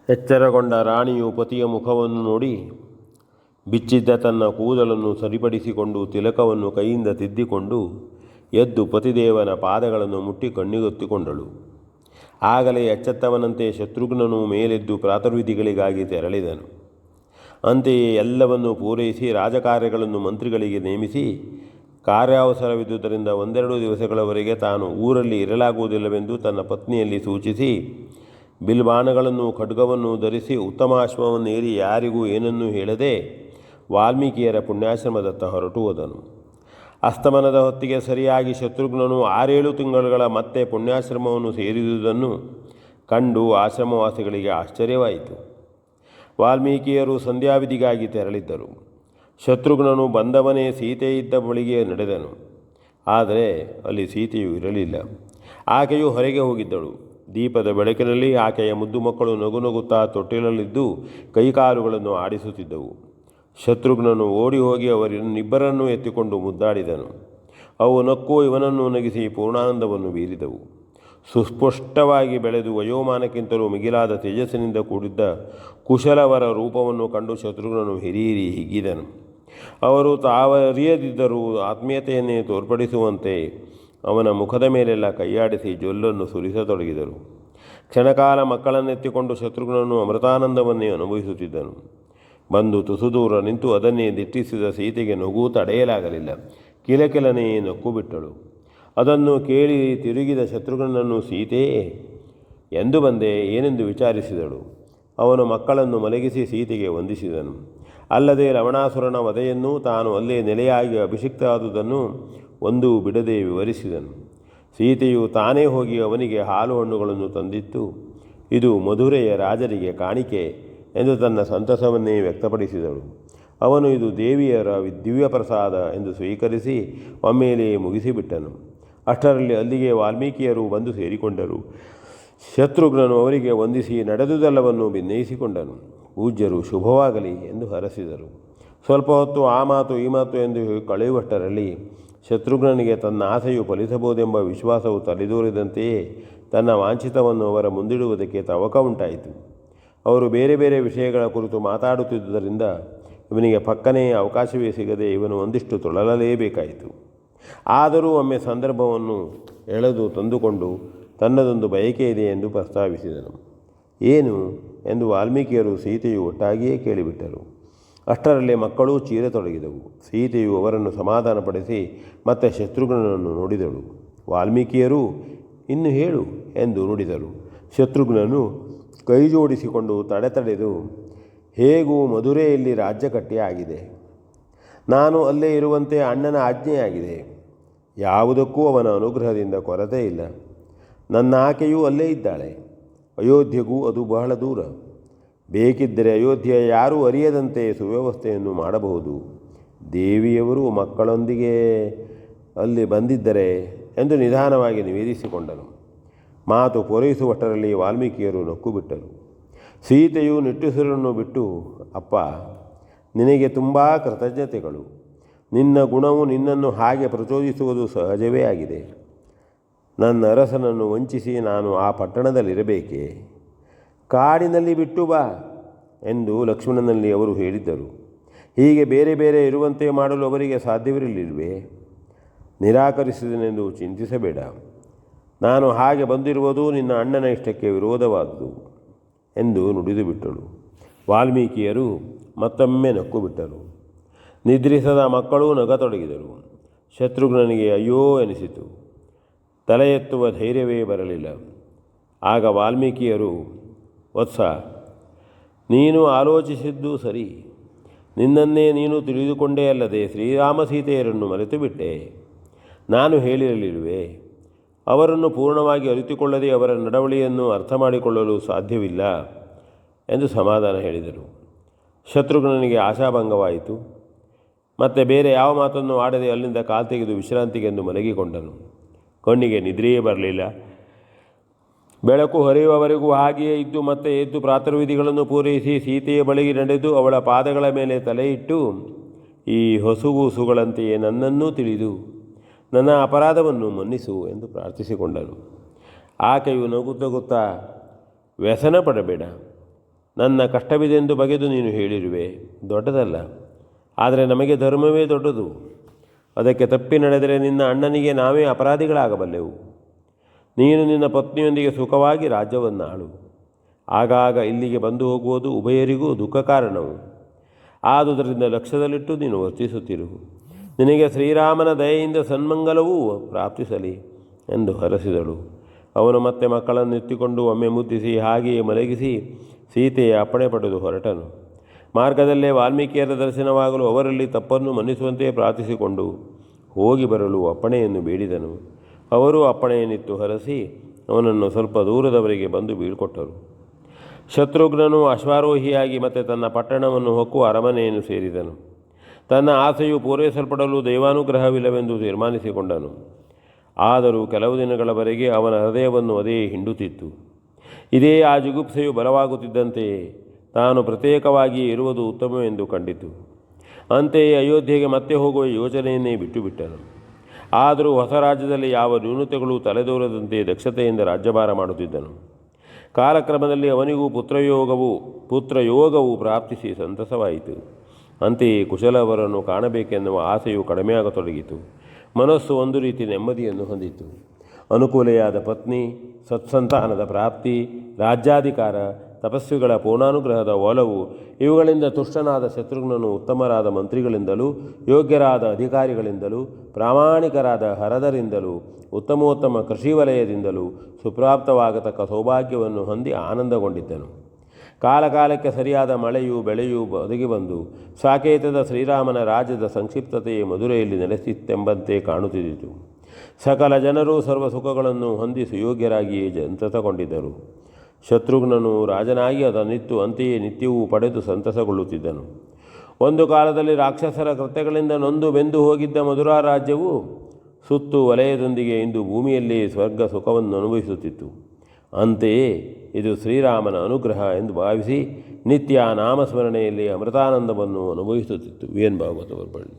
ಎಚ್ಚರಗೊಂಡ ರಾಣಿಯು ಪತಿಯ ಮುಖವನ್ನು ನೋಡಿ ಬಿಚ್ಚಿದ್ದ ತನ್ನ ಕೂದಲನ್ನು ಸರಿಪಡಿಸಿಕೊಂಡು ತಿಲಕವನ್ನು ಕೈಯಿಂದ ತಿದ್ದಿಕೊಂಡು ಎದ್ದು ಪತಿದೇವನ ಪಾದಗಳನ್ನು ಮುಟ್ಟಿ ಕಣ್ಣಿಗೊತ್ತಿಕೊಂಡಳು. ಆಗಲೇ ಎಚ್ಚೆತ್ತವನಂತೆ ಶತ್ರುಘ್ನನು ಮೇಲೆದ್ದು ಪ್ರಾತರ್ವಿಧಿಗಳಿಗಾಗಿ ತೆರಳಿದನು. ಅಂತೆಯೇ ಎಲ್ಲವನ್ನೂ ಪೂರೈಸಿ ರಾಜಕಾರ್ಯಗಳನ್ನು ಮಂತ್ರಿಗಳಿಗೆ ನೇಮಿಸಿ ಕಾರ್ಯಾವಸರವಿದ್ದುದರಿಂದ 1-2 ದಿವಸಗಳವರೆಗೆ ತಾನು ಊರಲ್ಲಿ ಇರಲಾಗುವುದಿಲ್ಲವೆಂದು ತನ್ನ ಪತ್ನಿಯಲ್ಲಿ ಸೂಚಿಸಿ ಬಿಲ್ಬಾಣಗಳನ್ನು ಖಡ್ಗವನ್ನು ಧರಿಸಿ ಉತ್ತಮಾಶ್ವವನ್ನೇರಿ ಯಾರಿಗೂ ಏನನ್ನೂ ಹೇಳದೆ ವಾಲ್ಮೀಕಿಯರ ಪುಣ್ಯಾಶ್ರಮದತ್ತ ಹೊರಟು ಹೋದನು. ಅಸ್ತಮನದ ಹೊತ್ತಿಗೆ ಸರಿಯಾಗಿ ಶತ್ರುಘ್ನನು 6-7 ತಿಂಗಳುಗಳ ಮತ್ತೆ ಪುಣ್ಯಾಶ್ರಮವನ್ನು ಸೇರಿದುದನ್ನು ಕಂಡು ಆಶ್ರಮವಾಸಿಗಳಿಗೆ ಆಶ್ಚರ್ಯವಾಯಿತು. ವಾಲ್ಮೀಕಿಯರು ಸಂಧ್ಯಾವಿಧಿಗಾಗಿ ತೆರಳಿದ್ದರು. ಶತ್ರುಘ್ನನು ಬಂದವನೇ ಸೀತೆ ಇದ್ದ ಬಳಿಗೆ ನಡೆದನು. ಆದರೆ ಅಲ್ಲಿ ಸೀತೆಯು ಇರಲಿಲ್ಲ. ಆಕೆಯು ಹೊರಗೆ ಹೋಗಿದ್ದಳು. ದೀಪದ ಬೆಳಕಿನಲ್ಲಿ ಆಕೆಯ ಮುದ್ದು ಮಕ್ಕಳು ನಗುನಗುತ್ತಾ ತೊಟ್ಟಿಲಲ್ಲಿದ್ದು ಕೈಕಾಲುಗಳನ್ನು ಆಡಿಸುತ್ತಿದ್ದವು. ಶತ್ರುಘ್ನನು ಓಡಿ ಹೋಗಿ ಅವರಿಬ್ಬರನ್ನೂ ಎತ್ತಿಕೊಂಡು ಮುದ್ದಾಡಿದನು. ಅವು ನಕ್ಕು ಇವನನ್ನು ನಗಿಸಿ ಪೂರ್ಣಾನಂದವನ್ನು ಬೀರಿದವು. ಸುಸ್ಪಷ್ಟವಾಗಿ ಬೆಳೆದು ವಯೋಮಾನಕ್ಕಿಂತಲೂ ಮಿಗಿಲಾದ ತೇಜಸ್ಸಿನಿಂದ ಕೂಡಿದ್ದ ಕುಶಲವರ ರೂಪವನ್ನು ಕಂಡು ಶತ್ರುಘ್ನನು ಹಿರಿಹಿರಿ ಹಿಗ್ಗಿದನು. ಅವರು ತಾವರಿಯದಿದ್ದರೂ ಆತ್ಮೀಯತೆಯನ್ನೇ ತೋರ್ಪಡಿಸುವಂತೆ ಅವನ ಮುಖದ ಮೇಲೆಲ್ಲ ಕೈಯಾಡಿಸಿ ಜೊಲ್ಲನ್ನು ಸುರಿಸತೊಡಗಿದರು. ಕ್ಷಣಕಾಲ ಮಕ್ಕಳನ್ನೆತ್ತಿಕೊಂಡು ಶತ್ರುಘ್ನನು ಅಮೃತಾನಂದವನ್ನೇ ಅನುಭವಿಸುತ್ತಿದ್ದನು. ಬಂದು ತುಸು ದೂರ ನಿಂತು ಅದನ್ನೇ ದಿಟ್ಟಿಸಿದ ಸೀತೆಗೆ ನಗು ತಡೆಯಲಾಗಲಿಲ್ಲ. ಕಿಲಕಿಲನೇ ನಕ್ಕು ಬಿಟ್ಟಳು. ಅದನ್ನು ಕೇಳಿ ತಿರುಗಿದ ಶತ್ರುಘ್ನನನ್ನು ಸೀತೆ ಎಂದು ಬಂದೆ ಏನೆಂದು ವಿಚಾರಿಸಿದಳು. ಅವನು ಮಕ್ಕಳನ್ನು ಮಲಗಿಸಿ ಸೀತೆಗೆ ವಂದಿಸಿದನು. ಅಲ್ಲದೆ ಲವಣಾಸುರನ ವಧೆಯನ್ನು ತಾನು ಅಲ್ಲೇ ನೆಲೆಯಾಗಿ ಅಭಿಷಿಕ್ತ ಆದುದನ್ನು ಒಂದೂ ಬಿಡದೆ ವಿವರಿಸಿದನು. ಸೀತೆಯು ತಾನೇ ಹೋಗಿ ಅವನಿಗೆ ಹಾಲು ಹಣ್ಣುಗಳನ್ನು ತಂದಿತ್ತು. ಇದು ಮಧುರೆಯ ರಾಜರಿಗೆ ಕಾಣಿಕೆ ಎಂದು ತನ್ನ ಸಂತಸವನ್ನೇ ವ್ಯಕ್ತಪಡಿಸಿದಳು. ಅವನು ಇದು ದೇವಿಯರ ದಿವ್ಯ ಪ್ರಸಾದ ಎಂದು ಸ್ವೀಕರಿಸಿ ಒಮ್ಮೆಲೆಯೇ ಮುಗಿಸಿಬಿಟ್ಟನು. ಅಷ್ಟರಲ್ಲಿ ಅಲ್ಲಿಗೆ ವಾಲ್ಮೀಕಿಯರು ಬಂದು ಸೇರಿಕೊಂಡರು. ಶತ್ರುಘ್ನನು ಅವರಿಗೆ ವಂದಿಸಿ ನಡೆದುದೆಲ್ಲವನ್ನು ಭಿನ್ನಯಿಸಿಕೊಂಡನು. ಪೂಜ್ಯರು ಶುಭವಾಗಲಿ ಎಂದು ಹರಸಿದರು. ಸ್ವಲ್ಪ ಹೊತ್ತು ಆ ಮಾತು ಈ ಮಾತು ಎಂದು ಕಳೆಯುವಷ್ಟರಲ್ಲಿ ಶತ್ರುಘ್ನನಿಗೆ ತನ್ನ ಆಸೆಯು ಫಲಿಸಬಹುದೆಂಬ ವಿಶ್ವಾಸವು ತಲೆದೋರಿದಂತೆಯೇ ತನ್ನ ವಾಂಛಿತವನ್ನು ಅವರ ಮುಂದಿಡುವುದಕ್ಕೆ ತವಕ ಉಂಟಾಯಿತು. ಅವರು ಬೇರೆ ಬೇರೆ ವಿಷಯಗಳ ಕುರಿತು ಮಾತಾಡುತ್ತಿದ್ದುದರಿಂದ ಇವನಿಗೆ ಪಕ್ಕನೇ ಅವಕಾಶವೇ ಸಿಗದೆ ಇವನು ಒಂದಿಷ್ಟು ತೊಳಲಲೇಬೇಕಾಯಿತು. ಆದರೂ ಒಮ್ಮೆ ಸಂದರ್ಭವನ್ನು ಎಳೆದು ತಂದುಕೊಂಡು ತನ್ನದೊಂದು ಬಯಕೆ ಇದೆ ಎಂದು ಪ್ರಸ್ತಾವಿಸಿದನು. ಏನು ಎಂದು ವಾಲ್ಮೀಕಿಯರು ಸೀತೆಯು ಒಟ್ಟಾಗಿಯೇ ಕೇಳಿಬಿಟ್ಟರು. ಅಷ್ಟರಲ್ಲೇ ಮಕ್ಕಳೂ ಚೀರತೊಡಗಿದವು. ಸೀತೆಯು ಅವರನ್ನು ಸಮಾಧಾನಪಡಿಸಿ ಮತ್ತೆ ಶತ್ರುಘ್ನನನ್ನು ನೋಡಿದಳು. ವಾಲ್ಮೀಕಿಯರು ಇನ್ನು ಹೇಳು ಎಂದು ನುಡಿದರು. ಶತ್ರುಘ್ನನು ಕೈ ಜೋಡಿಸಿಕೊಂಡು ತಡೆದು ಹೇಗೂ ಮಧುರೆಯಲ್ಲಿ ರಾಜ್ಯ ಕಟ್ಟಿ ಆಗಿದೆ. ನಾನು ಅಲ್ಲೇ ಇರುವಂತೆ ಅಣ್ಣನ ಆಜ್ಞೆಯಾಗಿದೆ. ಯಾವುದಕ್ಕೂ ಅವನ ಅನುಗ್ರಹದಿಂದ ಕೊರತೆ ಇಲ್ಲ. ನನ್ನ ಆಕೆಯೂ ಅಲ್ಲೇ ಇದ್ದಾಳೆ. ಅಯೋಧ್ಯೆಗೂ ಅದು ಬಹಳ ದೂರ. ಬೇಕಿದ್ದರೆ ಅಯೋಧ್ಯೆಯ ಯಾರೂ ಅರಿಯದಂತೆ ಸುವ್ಯವಸ್ಥೆಯನ್ನು ಮಾಡಬಹುದು. ದೇವಿಯವರು ಮಕ್ಕಳೊಂದಿಗೆ ಅಲ್ಲಿ ಬಂದಿದ್ದರೆ ಎಂದು ನಿಧಾನವಾಗಿ ನಿವೇದಿಸಿಕೊಂಡನು. ಮಾತು ಪೂರೈಸುವಷ್ಟರಲ್ಲಿ ವಾಲ್ಮೀಕಿಯರು ನಕ್ಕು ಬಿಟ್ಟರು. ಸೀತೆಯು ನಿಟ್ಟುಸಿರನ್ನು ಬಿಟ್ಟು, ಅಪ್ಪ, ನಿನಗೆ ತುಂಬ ಕೃತಜ್ಞತೆಗಳು. ನಿನ್ನ ಗುಣವು ನಿನ್ನನ್ನು ಹಾಗೆ ಪ್ರಚೋದಿಸುವುದು ಸಹಜವೇ ಆಗಿದೆ. ನನ್ನ ಅರಸನನ್ನು ವಂಚಿಸಿ ನಾನು ಆ ಪಟ್ಟಣದಲ್ಲಿರಬೇಕೆ? ಕಾಡಿನಲ್ಲಿ ಬಿಟ್ಟು ಬಾ ಎಂದು ಲಕ್ಷ್ಮಣನಲ್ಲಿ ಅವರು ಹೇಳಿದ್ದರು. ಹೀಗೆ ಬೇರೆ ಬೇರೆ ಇರುವಂತೆ ಮಾಡಲು ಅವರಿಗೆ ಸಾಧ್ಯವಿರಲಿಲ್ವೇ? ನಿರಾಕರಿಸಿದನೆಂದು ಚಿಂತಿಸಬೇಡ. ನಾನು ಹಾಗೆ ಬಂದಿರುವುದು ನಿನ್ನ ಅಣ್ಣನ ಇಷ್ಟಕ್ಕೆ ವಿರೋಧವಾದುದು ಎಂದು ನುಡಿದು ಬಿಟ್ಟಳು. ವಾಲ್ಮೀಕಿಯರು ಮತ್ತೊಮ್ಮೆ ನಕ್ಕು ಬಿಟ್ಟರು. ನಿದ್ರಿಸದ ಮಕ್ಕಳೂ ನಗತೊಡಗಿದರು. ಶತ್ರುಘ್ನನಿಗೆ ಅಯ್ಯೋ ಎನಿಸಿತು. ತಲೆ ಎತ್ತುವ ಧೈರ್ಯವೇ ಬರಲಿಲ್ಲ. ಆಗ ವಾಲ್ಮೀಕಿಯರು, ವತ್ಸ, ನೀನು ಆಲೋಚಿಸಿದ್ದು ಸರಿ. ನಿನ್ನನ್ನೇ ನೀನು ತಿಳಿದುಕೊಂಡೇ ಅಲ್ಲದೆ ಶ್ರೀರಾಮ ಸೀತೆಯರನ್ನು ಮರೆತು ಬಿಟ್ಟೆ. ನಾನು ಹೇಳಿರಲಿರುವೆ, ಅವರನ್ನು ಪೂರ್ಣವಾಗಿ ಅರಿತುಕೊಳ್ಳದೆ ಅವರ ನಡವಳಿಯನ್ನು ಅರ್ಥ ಮಾಡಿಕೊಳ್ಳಲು ಸಾಧ್ಯವಿಲ್ಲ ಎಂದು ಸಮಾಧಾನ ಹೇಳಿದರು. ಶತ್ರುಘ್ನನಿಗೆ ಆಶಾಭಂಗವಾಯಿತು. ಮತ್ತೆ ಬೇರೆ ಯಾವ ಮಾತನ್ನು ಆಡದೆ ಅಲ್ಲಿಂದ ಕಾಲ್ತೆಗೆದು ವಿಶ್ರಾಂತಿಗೆಂದು ಮಲಗಿಕೊಂಡನು. ಕಣ್ಣಿಗೆ ನಿದ್ರೆಯೇ ಬರಲಿಲ್ಲ. ಬೆಳಕು ಹೊರೆಯುವವರೆಗೂ ಹಾಗೆಯೇ ಇದ್ದು ಮತ್ತೆ ಎದ್ದು ಪ್ರಾತರ್ವಿಧಿಗಳನ್ನು ಪೂರೈಸಿ ಸೀತೆಯ ಬಳಿಗೆ ನಡೆದು ಅವಳ ಪಾದಗಳ ಮೇಲೆ ತಲೆಯಿಟ್ಟು, ಈ ಹೊಸುಗೂಸುಗಳಂತೆಯೇ ನನ್ನನ್ನೂ ತಿಳಿದು ನನ್ನ ಅಪರಾಧವನ್ನು ಮನ್ನಿಸು ಎಂದು ಪ್ರಾರ್ಥಿಸಿಕೊಂಡನು. ಆಕೆಯು ನಗುತ್ತಾ ವ್ಯಸನ ಪಡಬೇಡ, ನನ್ನ ಕಷ್ಟವಿದೆಂದು ಬಗೆದು ನೀನು ಹೇಳಿರುವೆ, ದೊಡ್ಡದಲ್ಲ. ಆದರೆ ನಮಗೆ ಧರ್ಮವೇ ದೊಡ್ಡದು. ಅದಕ್ಕೆ ತಪ್ಪಿ ನಡೆದರೆ ನಿನ್ನ ಅಣ್ಣನಿಗೆ ನಾವೇ ಅಪರಾಧಿಗಳಾಗಬಲ್ಲೆವು. ನೀನು ನಿನ್ನ ಪತ್ನಿಯೊಂದಿಗೆ ಸುಖವಾಗಿ ರಾಜ್ಯವನ್ನು ಆಳು. ಆಗಾಗ ಇಲ್ಲಿಗೆ ಬಂದು ಹೋಗುವುದು ಉಭಯರಿಗೂ ದುಃಖ ಕಾರಣವು. ಆದುದರಿಂದ ಲಕ್ಷ್ಯದಲ್ಲಿಟ್ಟು ನೀನು ವರ್ತಿಸುತ್ತಿರು. ನಿನಗೆ ಶ್ರೀರಾಮನ ದಯೆಯಿಂದ ಸನ್ಮಂಗಲವೂ ಪ್ರಾಪ್ತಿಸಲಿ ಎಂದು ಹರಸಿದಳು. ಅವನು ಮತ್ತೆ ಮಕ್ಕಳನ್ನು ಎತ್ತಿಕೊಂಡು ಒಮ್ಮೆ ಮುದ್ದಿಸಿ ಹಾಗೆಯೇ ಮಲಗಿಸಿ ಸೀತೆಯ ಅಪ್ಪಣೆ ಪಡೆದು ಹೊರಟನು. ಮಾರ್ಗದಲ್ಲೇ ವಾಲ್ಮೀಕಿಯರ ದರ್ಶನವಾಗಲು ಅವರಲ್ಲಿ ತಪ್ಪನ್ನು ಮನ್ನಿಸುವಂತೆ ಪ್ರಾರ್ಥಿಸಿಕೊಂಡು ಹೋಗಿ ಬರಲು ಅಪ್ಪಣೆಯನ್ನು ಬೇಡಿದನು. ಅವರು ಅಪ್ಪಣೆಯನ್ನಿತ್ತು ಹರಸಿ ಅವನನ್ನು ಸ್ವಲ್ಪ ದೂರದವರೆಗೆ ಬಂದು ಬೀಳ್ಕೊಟ್ಟರು. ಶತ್ರುಘ್ನನು ಅಶ್ವಾರೋಹಿಯಾಗಿ ಮತ್ತೆ ತನ್ನ ಪಟ್ಟಣವನ್ನು ಹೊಕ್ಕು ಅರಮನೆಯನ್ನು ಸೇರಿದನು. ತನ್ನ ಆಸೆಯು ಪೂರೈಸಲ್ಪಡಲು ದೈವಾನುಗ್ರಹವಿಲ್ಲವೆಂದು ತೀರ್ಮಾನಿಸಿಕೊಂಡನು. ಆದರೂ ಕೆಲವು ದಿನಗಳವರೆಗೆ ಅವನ ಹೃದಯವನ್ನು ಅದೇ ಹಿಂಡುತ್ತಿತ್ತು. ಇದೇ ಆ ಜುಗುಪ್ಸೆಯು ಬಲವಾಗುತ್ತಿದ್ದಂತೆಯೇ ತಾನು ಪ್ರತ್ಯೇಕವಾಗಿ ಇರುವುದು ಉತ್ತಮವೆಂದು ಕಂಡಿತು. ಅಂತೆಯೇ ಅಯೋಧ್ಯೆಗೆ ಮತ್ತೆ ಹೋಗುವ ಯೋಚನೆಯನ್ನೇ ಬಿಟ್ಟುಬಿಟ್ಟನು. ಆದರೂ ಹೊಸ ರಾಜ್ಯದಲ್ಲಿ ಯಾವ ನ್ಯೂನತೆಗಳು ತಲೆದೋರದಂತೆ ದಕ್ಷತೆಯಿಂದ ರಾಜ್ಯಭಾರ ಮಾಡುತ್ತಿದ್ದನು. ಕಾಲಕ್ರಮದಲ್ಲಿ ಅವನಿಗೂ ಪುತ್ರಯೋಗವು ಪ್ರಾಪ್ತಿಸಿ ಸಂತಸವಾಯಿತು. ಅಂತೆಯೇ ಕುಶಲವರನ್ನು ಕಾಣಬೇಕೆನ್ನುವ ಆಸೆಯು ಕಡಿಮೆಯಾಗತೊಡಗಿತು. ಮನಸ್ಸು ಒಂದು ರೀತಿ ನೆಮ್ಮದಿಯನ್ನು ಹೊಂದಿತು. ಅನುಕೂಲೆಯಾದ ಪತ್ನಿ, ಸತ್ಸಂತಾನದ ಪ್ರಾಪ್ತಿ, ರಾಜ್ಯಾಧಿಕಾರ, ತಪಸ್ವಿಗಳ ಪೂರ್ಣಾನುಗ್ರಹದ ಒಲವು ಇವುಗಳಿಂದ ತುಷ್ಟನಾದ ಶತ್ರುಘ್ನನು ಉತ್ತಮರಾದ ಮಂತ್ರಿಗಳಿಂದಲೂ ಯೋಗ್ಯರಾದ ಅಧಿಕಾರಿಗಳಿಂದಲೂ ಪ್ರಾಮಾಣಿಕರಾದ ಹರದರಿಂದಲೂ ಉತ್ತಮೋತ್ತಮ ಕೃಷಿ ವಲಯದಿಂದಲೂ ಸುಪ್ರಾಪ್ತವಾಗತಕ್ಕ ಸೌಭಾಗ್ಯವನ್ನು ಹೊಂದಿ ಆನಂದಗೊಂಡಿದ್ದನು. ಕಾಲಕಾಲಕ್ಕೆ ಸರಿಯಾದ ಮಳೆಯೂ ಬೆಳೆಯೂ ಒದಗಿ ಬಂದು ಸಾಕೇತದ ಶ್ರೀರಾಮನ ರಾಜ್ಯದ ಸಂಕ್ಷಿಪ್ತತೆಯೇ ಮಧುರೆಯಲ್ಲಿ ನೆಲೆಸಿತ್ತೆಂಬಂತೆ ಕಾಣುತ್ತಿದ್ದಿತು. ಸಕಲ ಜನರು ಸರ್ವ ಸುಖಗಳನ್ನು ಹೊಂದಿ ಸುಯೋಗ್ಯರಾಗಿಯೇ ಸಂತಸಗೊಂಡಿದ್ದರು. ಶತ್ರುಘ್ನನು ರಾಜನಾಗಿ ಅದನ್ನಿತ್ತು ಅಂತೆಯೇ ನಿತ್ಯವೂ ಪಡೆದು ಸಂತಸಗೊಳ್ಳುತ್ತಿದ್ದನು. ಒಂದು ಕಾಲದಲ್ಲಿ ರಾಕ್ಷಸರ ಕೃತ್ಯಗಳಿಂದ ನೊಂದು ಬೆಂದು ಹೋಗಿದ್ದ ಮಧುರಾ ರಾಜ್ಯವು ಸುತ್ತು ವಲಯದೊಂದಿಗೆ ಇಂದು ಭೂಮಿಯಲ್ಲೇ ಸ್ವರ್ಗ ಸುಖವನ್ನು ಅನುಭವಿಸುತ್ತಿತ್ತು. ಅಂತೆಯೇ ಇದು ಶ್ರೀರಾಮನ ಅನುಗ್ರಹ ಎಂದು ಭಾವಿಸಿ ನಿತ್ಯ ನಾಮಸ್ಮರಣೆಯಲ್ಲಿ ಅಮೃತಾನಂದವನ್ನು ಅನುಭವಿಸುತ್ತಿತ್ತು. V N Bhagavata Baraballi.